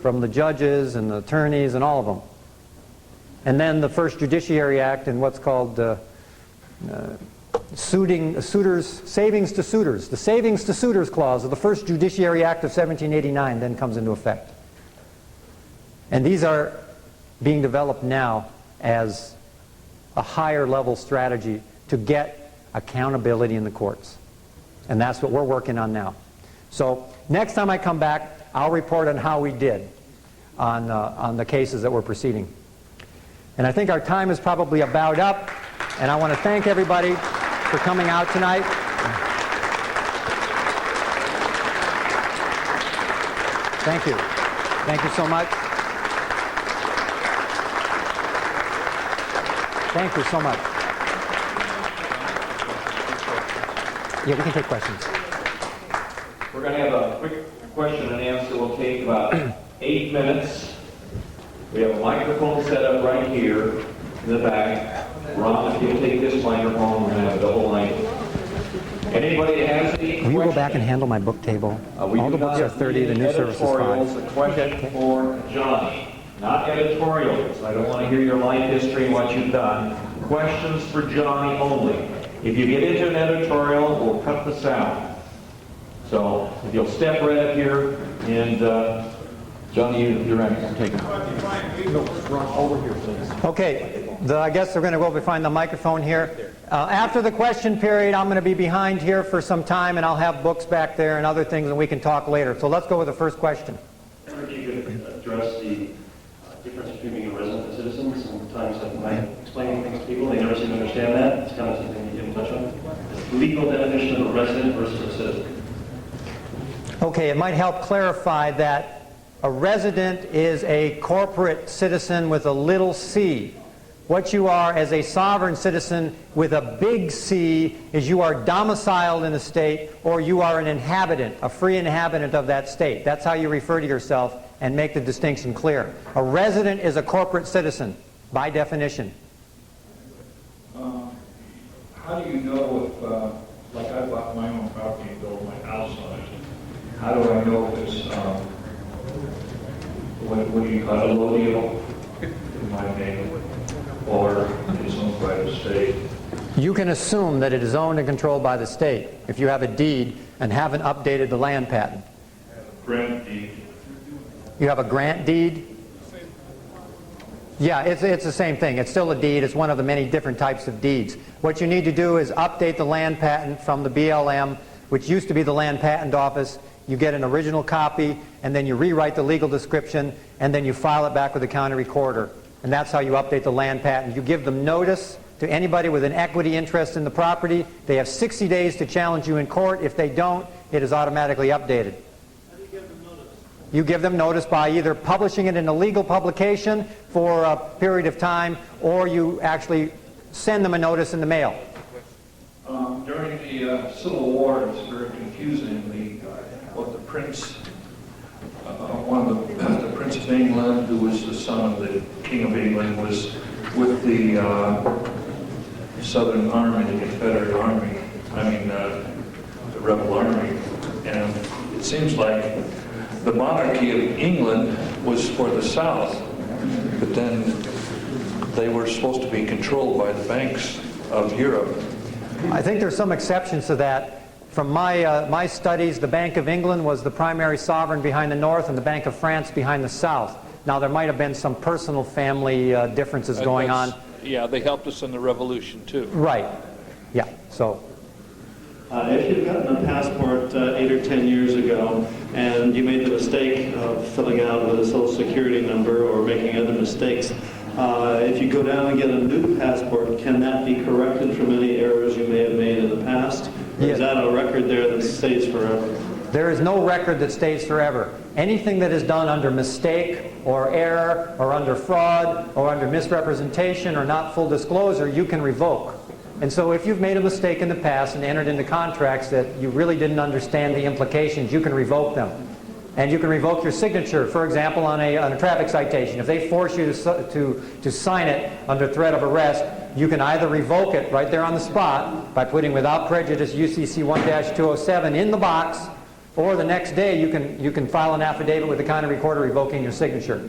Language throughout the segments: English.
from the judges and the attorneys and all of them. And then the first Judiciary Act and what's called savings to suitors. The savings to suitors clause of the first Judiciary Act of 1789 then comes into effect. And these are being developed now as a higher level strategy to get accountability in the courts. And that's what we're working on now. So next time I come back, I'll report on how we did on the cases that we're proceeding. And I think our time is probably about up, and I want to thank everybody for coming out tonight. Thank you. Thank you so much. Thank you so much. Yeah, we can take questions. We're going to have a quick question and answer. We'll take about 8 minutes. We have a microphone set up right here in the back. Ron, if you'll take this microphone, we're going to have a double mic. Anybody that has any Will you go back and handle my book table? All the books are 30, the new service is 5. A question for Johnny. Not editorials. I don't want to hear your life history and what you've done. Questions for Johnny only. If you get into an editorial, we'll cut this out. So if you'll step right up here, and Johnny, you're right. I'm taking it. No, run over here, please. Okay, I guess we're going to go find the microphone here. After the question period, I'm going to be behind here for some time, and I'll have books back there and other things, and we can talk later. So let's go with the first question. I wonder if you could address the difference between being a resident and a citizen. Sometimes when I explain things to people, they never seem to understand that. It's kind of something you didn't touch on. The legal definition of a resident versus a citizen. Okay, it might help clarify that a resident is a corporate citizen with a little c. What you are as a sovereign citizen with a big C is you are domiciled in a state, or you are an inhabitant, a free inhabitant of that state. That's how you refer to yourself and make the distinction clear. A resident is a corporate citizen, by definition. How do you know if, like I bought my own property and built my house on it, how do I know if it's, what do you call it, allodial in my name, or it's owned by the state? You can assume that it is owned and controlled by the state if you have a deed and haven't updated the land patent. Grant deed. You have a grant deed? Yeah, it's the same thing. It's still a deed. It's one of the many different types of deeds. What you need to do is update the land patent from the BLM, which used to be the Land Patent Office. You get an original copy, and then you rewrite the legal description, and then you file it back with the county recorder. And that's how you update the land patent. You give them notice to anybody with an equity interest in the property. They have 60 days to challenge you in court. If they don't, it is automatically updated. How do you give them notice? You give them notice by either publishing it in a legal publication for a period of time, or you actually send them a notice in the mail. During the Civil War, it was very confusing. What the prince, one of the Prince of England, who was the son of the King of England, was with the Southern Army, the Confederate Army, the Rebel Army. And it seems like the monarchy of England was for the South, but then they were supposed to be controlled by the banks of Europe. I think there's some exceptions to that. From my studies, the Bank of England was the primary sovereign behind the North, and the Bank of France behind the South. Now, there might have been some personal family differences going on. Yeah, they helped us in the Revolution, too. Right. Yeah, so. If you've gotten a passport 8 or 10 years ago, and you made the mistake of filling out with a social security number or making other mistakes, if you go down and get a new passport, can that be corrected from any errors you may have made in the past? Or is that a record there that stays forever? There is no record that stays forever. Anything that is done under mistake or error or under fraud or under misrepresentation or not full disclosure, you can revoke. And so if you've made a mistake in the past and entered into contracts that you really didn't understand the implications, you can revoke them. And you can revoke your signature, for example, on a traffic citation. If they force you to sign it under threat of arrest, you can either revoke it right there on the spot by putting without prejudice UCC 1-207 in the box, or the next day you can file an affidavit with the county recorder revoking your signature.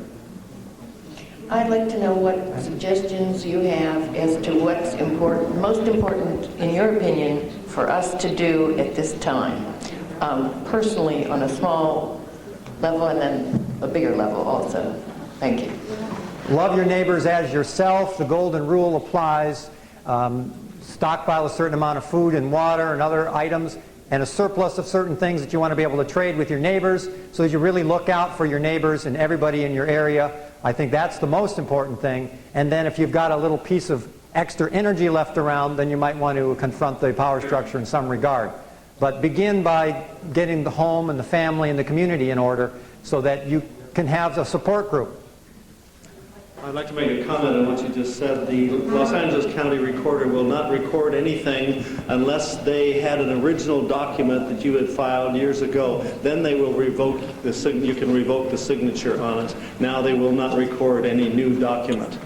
I'd like to know what suggestions you have as to what's important, most important, in your opinion, for us to do at this time, personally on a small level and then a bigger level also. Thank you. Love your neighbors as yourself. The golden rule applies. Stockpile a certain amount of food and water and other items, and a surplus of certain things that you want to be able to trade with your neighbors, so that you really look out for your neighbors and everybody in your area. I think that's the most important thing. And then if you've got a little piece of extra energy left around, then you might want to confront the power structure in some regard. But begin by getting the home and the family and the community in order so that you can have a support group. I'd like to make a comment on what you just said. The Los Angeles County Recorder will not record anything unless they had an original document that you had filed years ago. Then they will revoke the you can revoke the signature on it. Now they will not record any new document.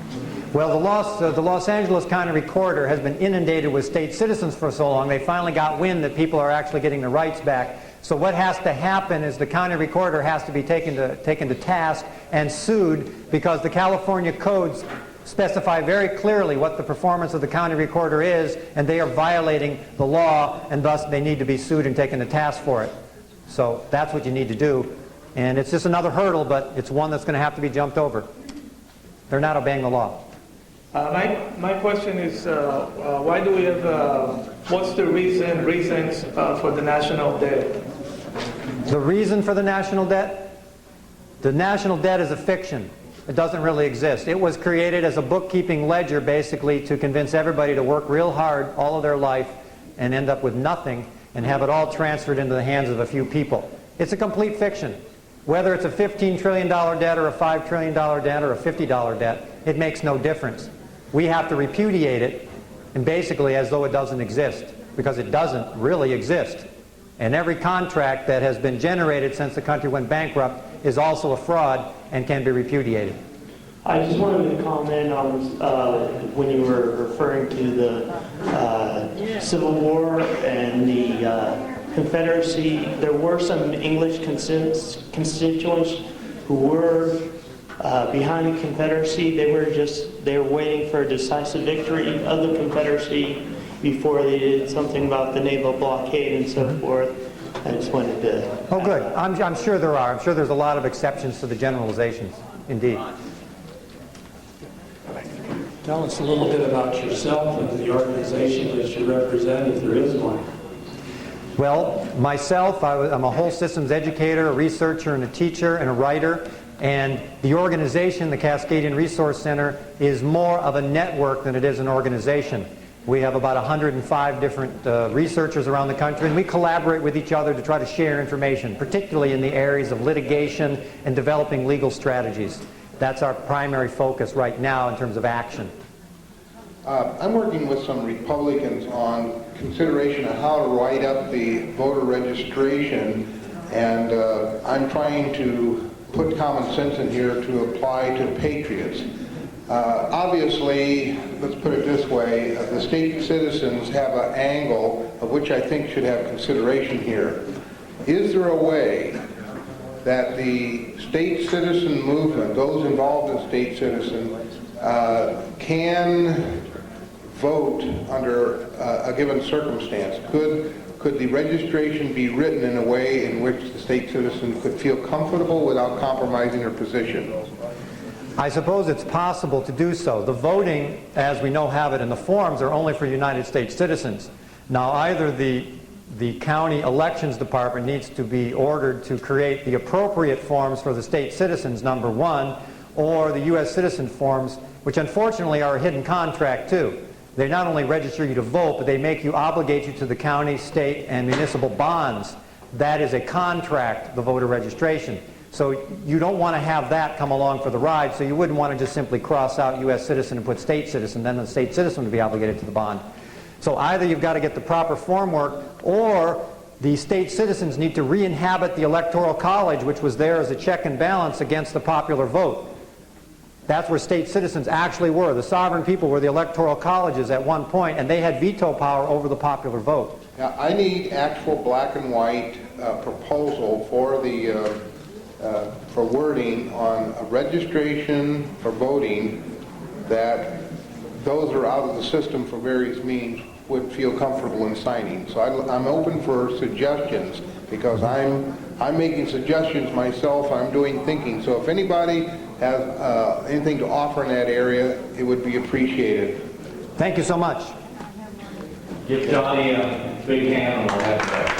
Well, the Los Angeles County Recorder has been inundated with state citizens for so long, they finally got wind that people are actually getting their rights back. So what has to happen is the county recorder has to be taken to task and sued, because the California codes specify very clearly what the performance of the county recorder is, and they are violating the law, and thus they need to be sued and taken to task for it. So that's what you need to do. And it's just another hurdle, but it's one that's going to have to be jumped over. They're not obeying the law. My question is, why do we have, what's the reasons for the national debt? The reason for the national debt? The national debt is a fiction. It doesn't really exist. It was created as a bookkeeping ledger, basically, to convince everybody to work real hard all of their life and end up with nothing and have it all transferred into the hands of a few people. It's a complete fiction. Whether it's a $15 trillion debt or a $5 trillion debt or a $50 debt, it makes no difference. We have to repudiate it, and basically as though it doesn't exist, because it doesn't really exist. And every contract that has been generated since the country went bankrupt is also a fraud and can be repudiated. I just wanted to comment on when you were referring to the Civil War and the Confederacy. There were some English constituents who were behind the Confederacy. They were waiting for a decisive victory of the Confederacy before they did something about the naval blockade and so forth. I just wanted to... Oh, good. I'm sure there are. I'm sure there's a lot of exceptions to the generalizations, indeed. Tell us a little bit about yourself and the organization that you represent, if there is one. Well, myself, I'm a whole systems educator, a researcher, and a teacher, and a writer. And the organization, the Cascadian Resource Center, is more of a network than it is an organization. We have about 105 different researchers around the country, and we collaborate with each other to try to share information, particularly in the areas of litigation and developing legal strategies. That's our primary focus right now in terms of action. I'm working with some Republicans on consideration of how to write up the voter registration, and I'm trying to put common sense in here to apply to patriots. Obviously, let's put it this way, the state citizens have an angle of which I think should have consideration here. Is there a way that the state citizen movement, those involved in state citizen, can vote under a given circumstance? Could the registration be written in a way in which the state citizen could feel comfortable without compromising their position? I suppose it's possible to do so. The voting, as we know have it in the forms, are only for United States citizens. Now, either the county elections department needs to be ordered to create the appropriate forms for the state citizens, number one, or the U.S. citizen forms, which unfortunately are a hidden contract too. They not only register you to vote, but they make you obligate you to the county, state, and municipal bonds. That is a contract, the voter registration. So you don't want to have that come along for the ride, so you wouldn't want to just simply cross out U.S. citizen and put state citizen, then the state citizen would be obligated to the bond. So either you've got to get the proper form work, or the state citizens need to re-inhabit the Electoral College, which was there as a check and balance against the popular vote. That's where state citizens actually were. The sovereign people were the Electoral Colleges at one point, and they had veto power over the popular vote. Now, I need actual black and white proposal for the for wording on a registration for voting that those who are out of the system for various means would feel comfortable in signing. So I'm open for suggestions because I'm making suggestions myself. I'm doing thinking. So if anybody has anything to offer in that area, it would be appreciated. Thank you so much. Give Johnny a big hand and we'll have that.